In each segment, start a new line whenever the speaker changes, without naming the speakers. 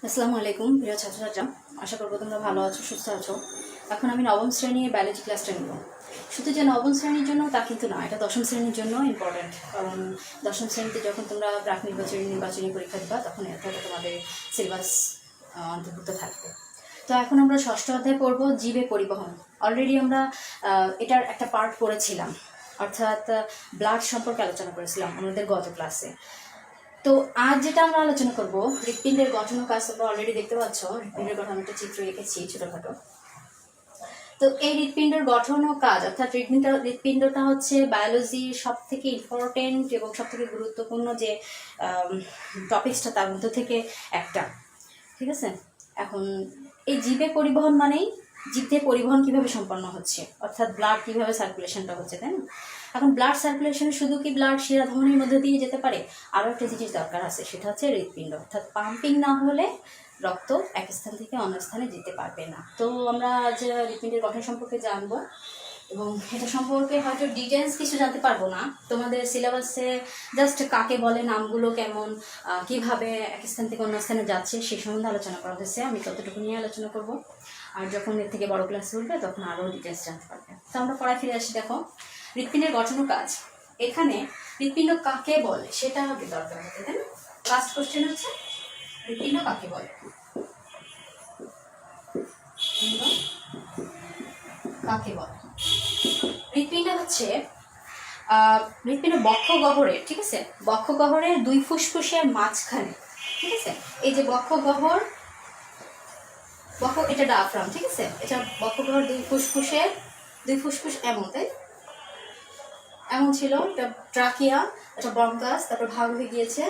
আসসালামু আলাইকুম প্রিয় ছাত্রছাত্রীরা, আশা করব তোমরা ভালো আছো, সুস্থ আছো। এখন আমি নবম শ্রেণীর বায়োলজি ক্লাসটা নিব। শুধু যে নবম শ্রেণীর জন্য তা কিন্তু না, এটা দশম শ্রেণীর জন্য ইম্পর্ট্যান্ট। কারণ দশম শ্রেণীতে যখন তোমরা প্রাক নির্বাচনী পরীক্ষা দিবা তখন এটা তোমাদের সিলেবাস অন্তর্ভুক্ত থাকবে। তো এখন আমরা ষষ্ঠ অধ্যায় পড়ব, জীবে পরিবহন। অলরেডি আমরা এটার একটা পার্ট করেছিলাম, অর্থাৎ ব্লাড সম্পর্কে আলোচনা করেছিলাম আমাদের গত ক্লাসে। তো আজ যেটা আমরা আলোচনা করব, হৃৎপিণ্ডের গঠন ও কাজ। তোমরা অলরেডি দেখতে পাচ্ছ হৃৎপিণ্ডের গঠন, একটা চিত্র এঁকেছি ছোটখাটো। তো এই হৃৎপিণ্ডের গঠন ও কাজ, অর্থাৎ হৃৎপিণ্ডটা হচ্ছে বায়োলজির সব থেকে ইম্পর্টেন্ট এবং সব থেকে গুরুত্বপূর্ণ যে টপিক্সটা তার মধ্যে থেকে একটা, ঠিক আছে। এখন এই জীবে পরিবহন মানেই জীবে পরিবহন কিভাবে সম্পন্ন হচ্ছে, অর্থাৎ ব্লাড কিভাবে সার্কুলেশনটা হচ্ছে, তাই না? এখন ব্লাড সার্কুলেশন শুধু কি ব্লাড শিরা ধমনির মধ্যে দিয়ে যেতে পারে? আরও একটা জিনিস দরকার আছে, সেটা হচ্ছে হৃৎপিণ্ড, অর্থাৎ পাম্পিং না হলে রক্ত এক স্থান থেকে অন্য স্থানে যেতে পারবে না। তো আমরা আজ হৃৎপিণ্ডের গঠন সম্পর্কে জানবো এবং এটা সম্পর্কে হয়তো ডিটেলস কিছু জানতে পারবো না। তোমাদের সিলেবাসে জাস্ট কাকে বলে, নামগুলো কেমন, কিভাবে এক স্থান থেকে অন্য স্থানে যাচ্ছে সে সম্বন্ধে আলোচনা করা হয়েছে। আমি ততটুকু নিয়ে আলোচনা করব, আর যখন এর থেকে বড় ক্লাস উঠবে তখন আরও ডিটেলস জানতে পারবে। তো আমরা পড়ায় ফিরে আসি। দেখো, হৃৎপিণ্ডের গঠন ও কাজ। এখানে হৃৎপিণ্ড কাকে বলে সেটা আগে দরকার হতে, তাই না? ফার্স্ট কোশ্চেন হচ্ছে হৃৎপিণ্ড কাকে বলে। কাকে বলে? হৃৎপিণ্ড হচ্ছে হৃৎপিণ্ড বক্ষ গহ্বরের, ঠিক আছে, বক্ষ গহ্বরের দুই ফুসফুসের মাঝখানে, ঠিক আছে। এই যে বক্ষ গহ্বর, এটা ডায়াফ্রাম, ঠিক আছে। এটা বক্ষ গহ্বর দুই ফুসফুস এমন, তাই এমন ছিল। এটা ট্রাকিয়া, এটা ব্রঙ্কাস, তারপর ভাগ হয়ে গিয়েছে।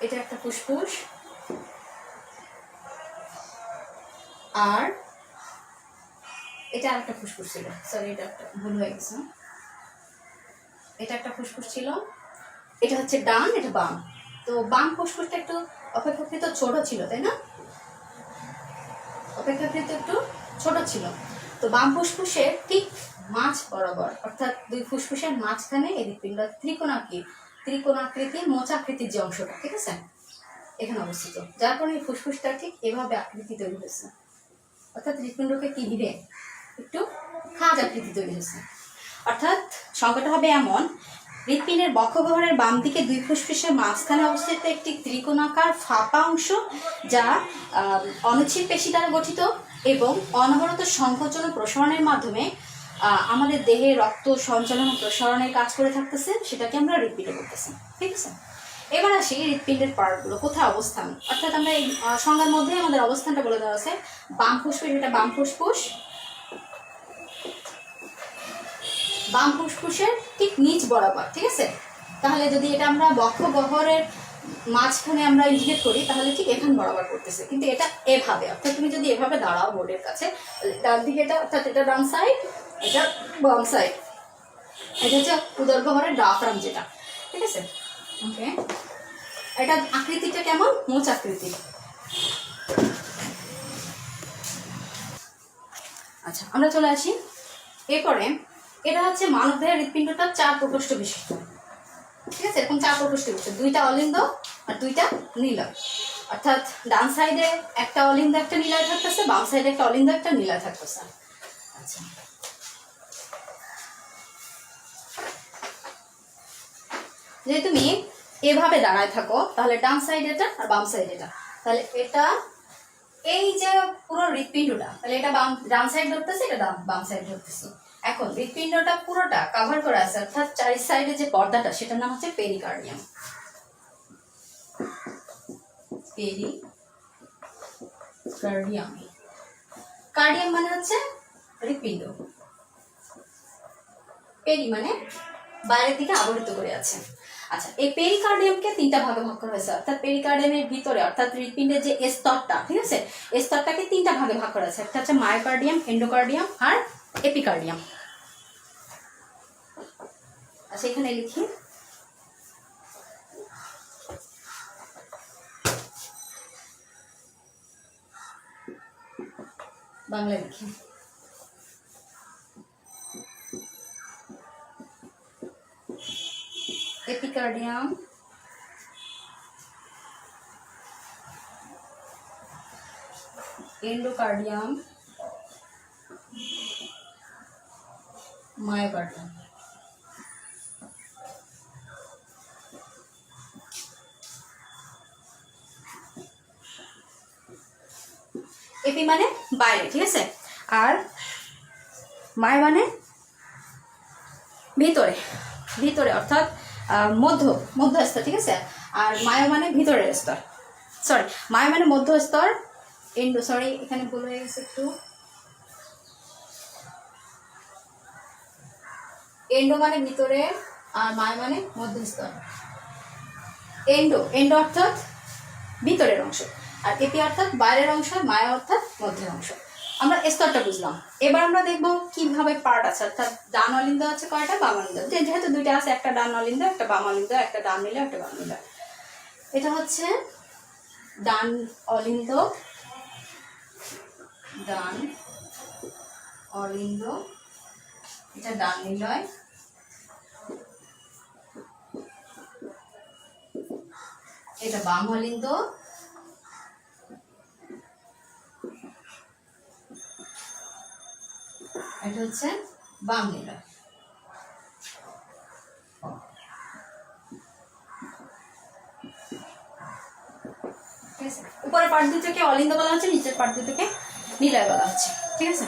এটা একটা ফুসফুস, আর এটা আরেকটা ফুসফুস ছিল। সরি, এটা একটা ভুল হয়ে গেছে। এটা একটা ফুসফুস ছিল, এটা হচ্ছে ডান, এটা বাম। তো বাম ফুসফুসটা একটু অপেক্ষাকৃত ছোট ছিল, তাই না? অপেক্ষাকৃত একটু ছোট ছিল। তো বাম ফুসফুসের ঠিক মাঝ বরাবর, অর্থাৎ দুই ফুসফুসের মাঝখানে এই হৃৎপিণ্ড ত্রিকোণাকৃতির মোচাকৃতির যে অংশটা, ঠিক আছে, এখানে অবস্থিত। যার কারণে এই ফুসফুসটা ঠিক এভাবে আকৃতি তৈরি হয়েছে, অর্থাৎ হৃৎপিণ্ডকে কি ঘিরে একটু খাঁজ আকৃতি তৈরি হয়েছে। অর্থাৎ সংখ্যাটা হবে এমন: হৃৎপিণ্ডের বক্ষগহ্বরের বাম দিকে দুই ফুসফুসের মাঝখানে অবস্থিত একটি ত্রিকোণাকার ফাঁপা অংশ, যা অনুচ্ছেদ পেশি দ্বারা গঠিত এবং অনবরত সংকোচন ও প্রসারণের মাধ্যমে আমাদের দেহে রক্ত সঞ্চালন ও প্রসারণের কাজ করে থাকতেছে, সেটাকে আমরা হৃৎপিণ্ড বলতেছি, ঠিক আছে। এবার আসি হৃৎপিণ্ডের পার্টগুলো কোথায় অবস্থান, অর্থাৎ আমরা এই সংজ্ঞার মধ্যে আমাদের অবস্থানটা বলে দেওয়া আছে। বাম ফুসফুস, এটা বাম ফুসফুস, বাম ফুসফুসের ঠিক নিচ বরাবর, ঠিক আছে। তাহলে যদি এটা আমরা বক্ষ গহ্বরের মাঝখানে আমরা ইন্ডিকেট করি তাহলে ঠিক এখান বরাবর করতেছে, কিন্তু এটা এভাবে, অর্থাৎ তুমি যদি এভাবে দাঁড়াও বোর্ডের কাছে, ডান দিকে এটা, অর্থাৎ এটা ডান সাইড, এটা বাম সাইড। এটা হচ্ছে উদর গহ্বরের ডায়াফ্রাম যেটা, ঠিক আছে। ওকে, এটা আকৃতিটা কেমন? মোচ আকৃতি। আচ্ছা, আমরা চলে আসি এরপরে। এটা হচ্ছে মানবদেহের হৃৎপিণ্ডটা 4 প্রকোষ্ঠ বিশিষ্ট, ঠিক আছে। এরকম 4 প্রকোষ্ঠ বিশিষ্ট, 2টা অলিন্দ আর 2টা নিলয়, অর্থাৎ ডান সাইডে একটা অলিন্দ একটা নিলয় থাকতেছে, বাম সাইডে একটা অলিন্দ একটা নিলয় থাকতেছে। আচ্ছা, যদি তুমি এভাবে দাঁড়ায় থাকো তাহলে ডান সাইড এটা আর বাম সাইড এটা, তাহলে এটা এই যে পুরো হৃৎপিণ্ডটা, তাহলে এটা ডান সাইড ধরতেছে, এটা বাম সাইড ধরতেছে। এখন হৃৎপিণ্ডটা পুরোটা কভার করা আছে, অর্থাৎ 4 সাইডে যে পর্দাটা সেটার নাম হচ্ছে পেরিকার্ডিয়াম। পেরিকার্ডিয়াম, কার্ডিয়াম মানে হচ্ছে হৃৎপিণ্ড, পেরি মানে বাইরের দিকে আবৃত করে আছে। আচ্ছা, এই পেরিকার্ডিয়ামকে 3টা ভাগে ভাগ করা হয়েছে, অর্থাৎ পেরিকার্ডিয়ামের ভিতরে, অর্থাৎ হৃৎপিণ্ডের যে স্তরটা, ঠিক আছে, এই স্তরটাকে 3টা ভাগে ভাগ করা হয়েছে। একটা হচ্ছে মায়োকার্ডিয়াম, এন্ডোকার্ডিয়াম আর এপিকার্ডিয়াম। আচ্ছা, এখানে লিখি বাংলা লিখি। Epicardium endocardium, myocardium. এপি মানে বাইরে, ঠিক আছে, আর মায় মানে ভিতরে, ভিতরে অর্থাৎ মধ্যস্তর, ঠিক আছে, আর মায় মানে ভিতরের স্তর, সরি মায় মানে মধ্যস্তর, এন্ডো সরি এখানে ভুল হয়ে গেছে একটু, এন্ডো মানে ভিতরে আর মায় মানে মধ্যস্তর। এন্ডো অর্থাৎ ভিতরের অংশ, আর এপি অর্থাৎ বাইরের অংশ, মায়া অর্থাৎ মধ্যের অংশ। আমরা স্তরটা বুঝলাম। এবার আমরা দেখবো কিভাবে পার্ট আছে, অর্থাৎ ডান অলিন্দ আছে কয়টা, বাম অলিন্দ, যেহেতু দুইটা আছে, একটা ডান অলিন্দ একটা বাম অলিন্দ, একটা ডান নিলে একটা বাম নিলে। এটা হচ্ছে ডান অলিন্দ, ডান অলিন্দ, এটা ডান নিলয়, এটা বাম অলিন্দ, এটা হচ্ছে বাম নিলয়। উপরের পার্ট দুটোকে অলিন্দ বলা হচ্ছে, নিচের পার্ট দুটোকে নিলয় বলা হচ্ছে, ঠিক আছে।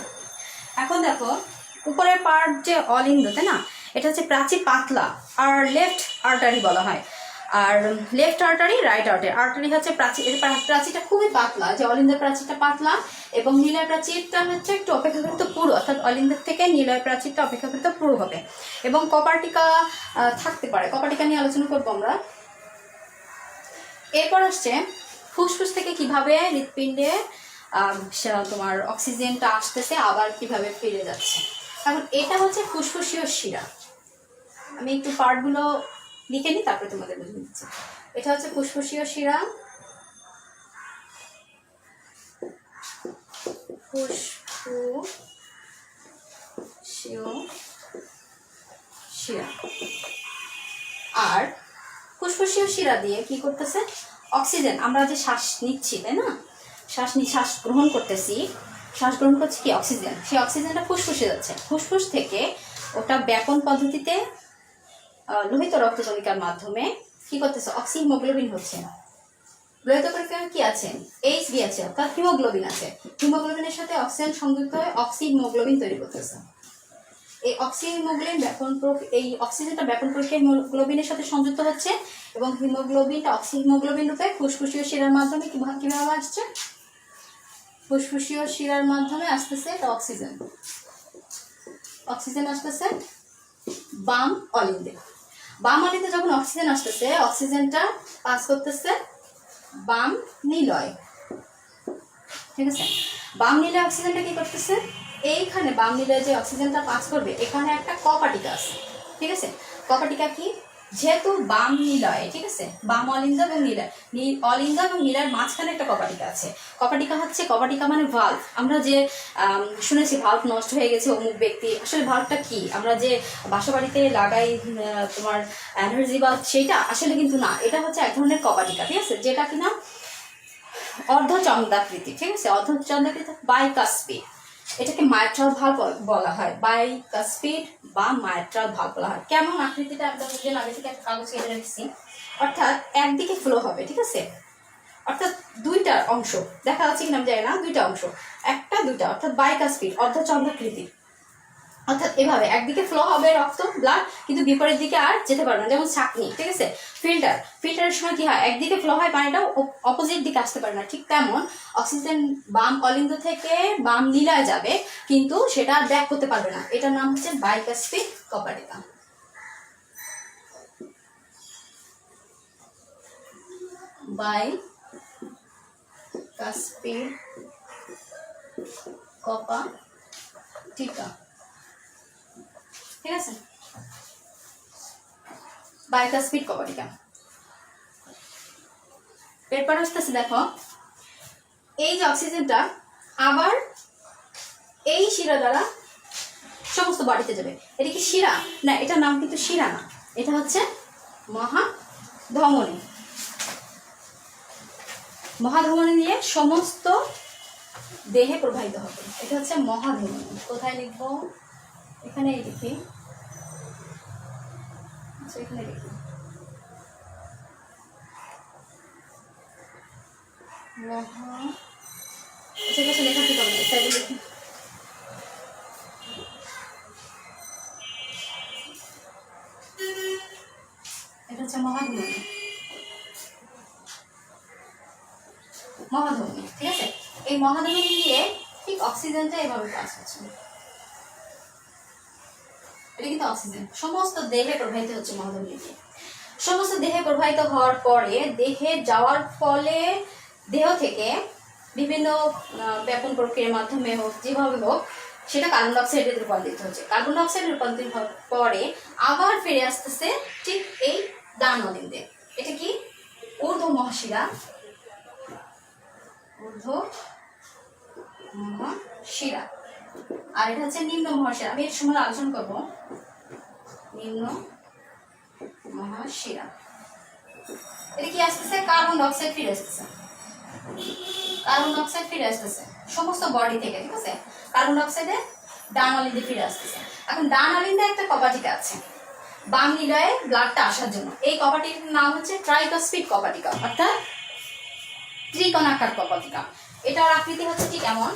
এখন দেখো উপরের পার্ট যে অলিন্দ, তাই না, এটা হচ্ছে প্রাচীর পাতলা আর লেফট আর্টারি বলা হয়, আর লেফট আর্টারি রাইট আর্টারি হচ্ছে প্রাচীরটা খুবই পাতলা, যে অলিন্দের প্রাচীরটা পাতলা, এবং নিলয় প্রাচীরটা হচ্ছে একটু অপেক্ষাকৃত পুরু, অর্থাৎ অলিন্দের থেকে নিলয় প্রাচীরটা অপেক্ষাকৃত পুরু হবে, এবং কপার্টিকা থাকতে পারে, কপার্টিকা নিয়ে আলোচনা করবো আমরা। এরপর আসছে ফুসফুস থেকে কিভাবে হৃৎপিণ্ডে তোমার অক্সিজেনটা আসতেছে, আবার কিভাবে ফিরে যাচ্ছে। এখন এটা হচ্ছে ফুসফুসীয় শিরা, আমি একটু পার্টগুলো লিখে নিই তারপরে তোমাদের বুঝিয়ে দিচ্ছি। এটা হচ্ছে ফুসফুসীয় শিরা, ফুসফুসীয় শিরা, আর ফুসফুসীয় শিরা দিয়ে কি করতেছে, অক্সিজেন, আমরা যে শ্বাস নিচ্ছি, তাই না, শ্বাস গ্রহণ করতেছি, শ্বাস গ্রহণ করছি কি অক্সিজেন, সেই অক্সিজেনটা ফুসফুসে যাচ্ছে, ফুসফুস থেকে ওটা ব্যাপন পদ্ধতিতে লোহিত রক্তকণিকার মাধ্যমে কি করতেছে, অক্সিহিমোগ্লোবিন হচ্ছে। লোহিত কণিকায় কি আছে, এইচবি আছে, অর্থাৎ হিমোগ্লোবিন আছে, হিমোগ্লোবিনের সাথে অক্সিজেন সংযুক্ত হয়ে অক্সিহিমোগ্লোবিন তৈরি করতেছে। এই অক্সিহিমোগ্লোবিন এই অক্সিজেনটা ব্যাপন প্রক্রিয়া হিমোগ্লোবিনের সাথে সংযুক্ত হচ্ছে, এবং হিমোগ্লোবিনটা অক্সিহিমোগ্লোবিন রূপে ফুসফুসীয় শিরার মাধ্যমে কিভাবে আসছে, ফুসফুসীয় শিরার মাধ্যমে আসতেছে, এটা অক্সিজেন আসতেছে বাম অলিন্দে। বাম অলিন্দে যখন অক্সিজেন আসতেছে, অক্সিজেনটা পাস করতেছে বাম নিলয়, ঠিক আছে। বাম নিলয় অক্সিজেনটা কি করতেছে, এইখানে বাম নিলয় যে অক্সিজেনটা পাস করবে, এখানে একটা কপাটিকা আছে, ঠিক আছে। কপাটিকা কি, যেহেতু বাম নিলয়, ঠিক আছে, বাম অলিন্দ এবং নিলয়, অলিন্দ এবং নিলয়ের মাঝখানে একটা কপাটিকা আছে। কপাটিকা মানে ভাল্ভ। আমরা যে শুনেছি ভাল্ভ নষ্ট হয়ে গেছে অমুক ব্যক্তি, আসলে ভাল্ভটা কি, আমরা যে বাসা বাড়িতে লাগাই তোমার এনার্জি বাল্ব, সেইটা আসলে কিন্তু না, এটা হচ্ছে এক ধরনের কপাটিকা, ঠিক আছে, যেটা কিনা অর্ধচন্দ্রাকৃতি, ঠিক আছে, অর্ধচন্দ্রাকৃতি বাইকাস্পিড, এটাকে মাইট্রাল ভাল্ভ বলা হয়, বাইকাস্পিড বা মাইট্রাল ভাল্ভ বলা হয়। কেমন আকৃতিটা আমরা বুঝলেন, আগে থেকে একটা কাগজ কেটে রেখেছি, অর্থাৎ একদিকে ফ্লো হবে, ঠিক আছে, অর্থাৎ দুইটা অংশ দেখা যাচ্ছে কিনা আমি জানি না, দুইটা অংশ, একটা দুইটা, অর্থাৎ বাইকাস্পিড অর্ধচন্দ্রাকৃতি, অর্থাৎ এভাবে একদিকে ফ্লো হবে রক্ত ব্লাড, কিন্তু বিপরীত দিকে আর যেতে পারবে না, যেমন ছাঁকনি, ঠিক আছে, ফিল্টারের সময় কি হয়, একদিকে ফ্লো হয় পানিটা, অপোজিট দিকে আসতে পারে না, ঠিক তেমন অক্সিজেন বাম অলিন্দ থেকে বাম নিলয় যাবে, কিন্তু সেটা আর ব্যাক করতে পারবে না, এটার নাম হচ্ছে বাইকাস্পিড কপাটিকা। বাইকাস্পিড কপাটিকা, ঠিক আছে, বাইকাস্পিড কপাটিকা। এরপর আসতেছে দেখো, এই যে অক্সিজেনটা আবার এই শিরা দ্বারা সমস্ত বডিতে যাবে। এটা কি শিরা না, এটার নাম কিন্তু শিরা না, এটা হচ্ছে মহাধমনী নিয়ে সমস্ত দেহে প্রবাহিত হবে, এটা হচ্ছে মহাধমনী। কোথায় লিখবো? এখানে লিখি, আচ্ছা এখানে লিখি মহা, আচ্ছা ঠিক আছে লেখা ঠিক হবে, তাই লিখি এটা হচ্ছে মহাধমনী। মহাধমনী, ঠিক আছে। এই মহাধমনী দিয়ে ঠিক অক্সিজেনটা এভাবে পাস হচ্ছে, এটা কিন্তু অক্সিজেন সমস্ত দেহে প্রবাহিত হচ্ছে মহাধমনী দিয়ে। সমস্ত দেহে প্রবাহিত হওয়ার পরে দেহে যাওয়ার ফলে দেহ থেকে বিভিন্ন ব্যাপন প্রক্রিয়ার মাধ্যমে হোক যেভাবে হোক সেটা কার্বন ডাইঅক্সাইডে রূপান্তরিত হচ্ছে। কার্বন ডাইঅক্সাইড রূপান্তরিত হওয়ার পরে আবার ফিরে আসতেছে ঠিক এই ডান অলিন্দে। এটা কি? ঊর্ধ্ব মহাশিরা, ঊর্ধ্ব মহাশিরা। আর এটা হচ্ছে নিম্ন মহাশিরা, আমি এর সময় আলোচনা করবো। নিম্ন মহাশিরা, এটা কি আসতেছে? কার্বন ডাইঅক্সাইড ফিরে আসতেছে, কার্বন ডাইঅক্সাইড ফিরে আসতেছে সমস্ত বডি থেকে, ঠিক আছে। কার্বন ডাইঅক্সাইডে ডান অলিন্দে ফিরে আসতেছে। এখন ডান অলিন্দে একটা কপাটিকা আছে বাম নিলয়ে ব্লাডটা আসার জন্য। এই কপাটিকার নাম হচ্ছে ট্রাইকস্পিড কপাটিকা, অর্থাৎ ত্রিকোণাকার কপাটিকা। এটার আকৃতি হচ্ছে ঠিক এমন,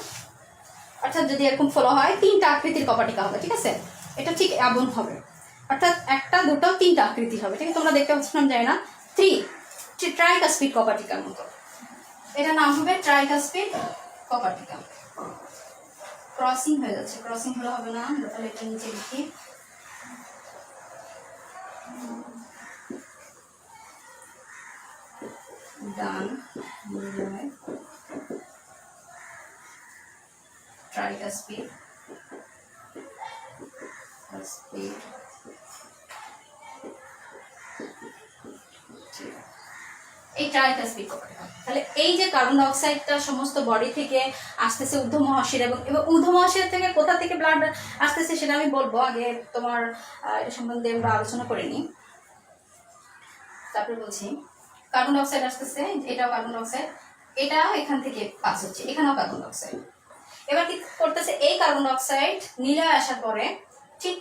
অর্থাৎ যদি এরকম ফলো হয় তিনটা আকৃতির কপাটিকা হবে, ঠিক আছে। এটা ঠিক এমন হবে, অর্থাৎ একটা দুটো তিনটা আকৃতি হবে, ঠিক আছে। তোমরা দেখতে পাচ্ছ না জানি না, ট্রাইকস্পিড কপাটিকার মতো। এটার নাম হবে ট্রাইকস্পিড কপাটিকা। ক্রসিং হয়ে যাচ্ছে, ক্রসিং হলে হবে না, তাহলে এটা নিচে লিখি। ডান নিলয় ট্রাইকস্পিড এই ট্রাইকস্পিড কপাটিকা। তাহলে এই যে কার্বন ডাইঅক্সাইডটা সমস্ত বডি থেকে আসতেছে ঊর্ধ্ব মহাশিরা, এবং ঊর্ধ্ব মহাশিরা থেকে কোথা থেকে ব্লাড আসতেছে সেটা আমি বলবো। আগে তোমার এটা সম্বন্ধে আমরা আলোচনা করে নিই, তারপরে বলছি। কার্বন ডাইঅক্সাইড আসতেছে, এটাও কার্বন ডাইঅক্সাইড, এটা এখান থেকে পাস হচ্ছে, এখানেও কার্বন ডাইঅক্সাইড। এবার কি করতেছে? এই কার্বন ডাইঅক্সাইড নিলয়ে আসার পরে ঠিক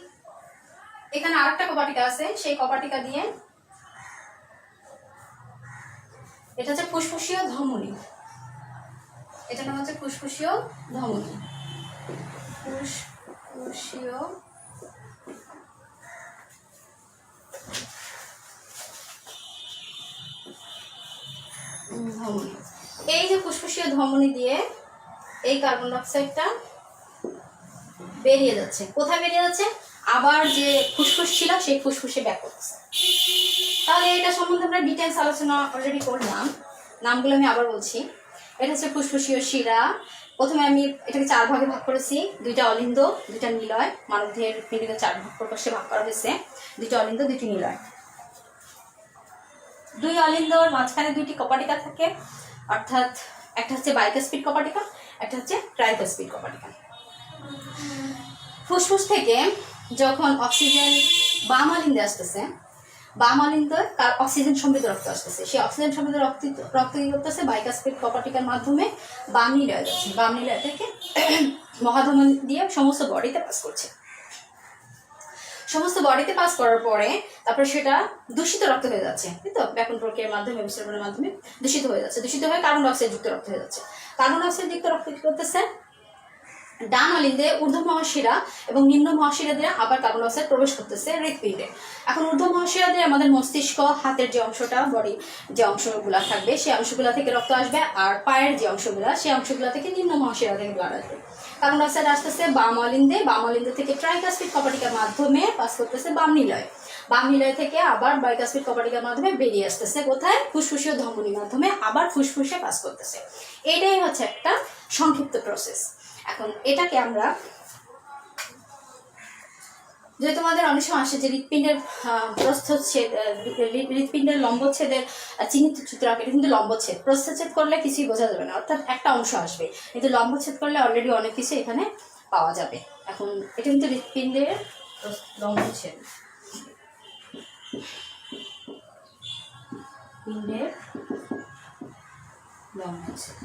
এখানে আরেকটা কপাটিকা আছে, সেই কপাটিকা দিয়ে এটা হচ্ছে ফুসফুসীয় ধমনী, এটা নাম হচ্ছে ফুসফুসীয় ধমনী। ফুসফুসীয় ধমনী, এই যে ফুসফুসীয় ধমনী দিয়ে এই কার্বন ডাইঅক্সাইডটা বেরিয়ে যাচ্ছে। কোথায় বেরিয়ে যাচ্ছে? আবার যে ফুসফুস ছিল সেই ফুসফুসে ব্যাক করতেছে। তাহলে এটা সম্বন্ধে আমরা ডিটেলস আলোচনা অলরেডি করলাম, নামগুলো আমি আবার বলছি। এটা হচ্ছে ফুসফুসীয় শিরা। প্রথমে আমি এটাকে চার ভাগে ভাগ করেছি, দুইটা অলিন্দ দুইটা নিলয়। মানবদেহের পিণ্ডিকে চার ভাগ প্রকাশ্যে ভাগ করা হয়েছে, দুইটা অলিন্দ দুইটি নিলয়। দুই অলিন্দর মাঝখানে দুইটি কপাটিকা থাকে, অর্থাৎ একটা হচ্ছে বাইকস্পিড কপাটিকা, একটা হচ্ছে ট্রাইকস্পিড কপাটিকা। ফুসফুস থেকে যখন অক্সিজেন বাম অলিন্দে আসতেছে, বাম অলিন্দে অক্সিজেন সমৃদ্ধ রক্ত আসতেছে, সেই অক্সিজেন সমৃদ্ধ রক্ত কি করতেছে? বাইকস্পিড কপাটিকার মাধ্যমে বাম নিলয়ে যাচ্ছে, বাম নিলয় থেকে মহাধমনী দিয়ে সমস্ত বডিতে পাস করছে। সমস্ত বডিতে পাস করার পরে তারপরে সেটা দূষিত রক্ত হয়ে যাচ্ছে, তাই তো। ব্যাপন প্রক্রিয়ার মাধ্যমে, বিসর্জনের মাধ্যমে দূষিত হয়ে যাচ্ছে, দূষিত হয়ে কার্বন ডাইঅক্সাইড যুক্ত রক্ত হয়ে যাচ্ছে। কার্বন ডাইঅক্সাইড যুক্ত রক্ত কি করতেছে? ডান অলিন্দে ঊর্ধ্ব মহাশিরা এবং নিম্ন মহাশিরা দিয়ে আবার কার্বন ডাইঅক্সাইড প্রবেশ করতেছে হৃৎপিণ্ডে। এখন ঊর্ধ্ব মহাশিরা দিয়ে আমাদের মস্তিষ্ক, হাতের যে অংশটা, বডি যে অংশগুলা থাকবে সেই অংশগুলা থেকে রক্ত আসবে, আর পায়ের যে অংশগুলা সেই অংশগুলা থেকে নিম্ন মহাশিরা থেকে ব্লাড আসবে। কার্বন ডাইঅক্সাইড আসতেছে বাম অলিন্দে, বাম অলিন্দ থেকে ট্রাইকস্পিড কপাটিকার মাধ্যমে পাস করতেছে বাম নিলয়, বাম নিলয় থেকে আবার বাইকস্পিড কপাটিকার মাধ্যমে বেরিয়ে আসতেছে কোথায়? ফুসফুসীয় ধমনীর মাধ্যমে আবার ফুসফুসে পাস করতেছে। এটাই হচ্ছে একটা সংক্ষিপ্ত প্রসেস। এখন এটাকে আমরা, যে তোমাদের অনেক সময় আসে যে হৃৎপিণ্ডের প্রস্থচ্ছেদ, হৃৎপিণ্ডের লম্বচ্ছেদের চিহ্নিত চিত্র আঁকে, এটা কিন্তু লম্বচ্ছেদ। প্রস্থচ্ছেদ করলে কিছুই বোঝা যাবে না, অর্থাৎ একটা অংশ আসবে, কিন্তু লম্বচ্ছেদ করলে অলরেডি অনেক কিছু এখানে পাওয়া যাবে। এখন এটা কিন্তু হৃৎপিণ্ডের লম্বচ্ছেদ, পিণ্ডের লম্বচ্ছেদ।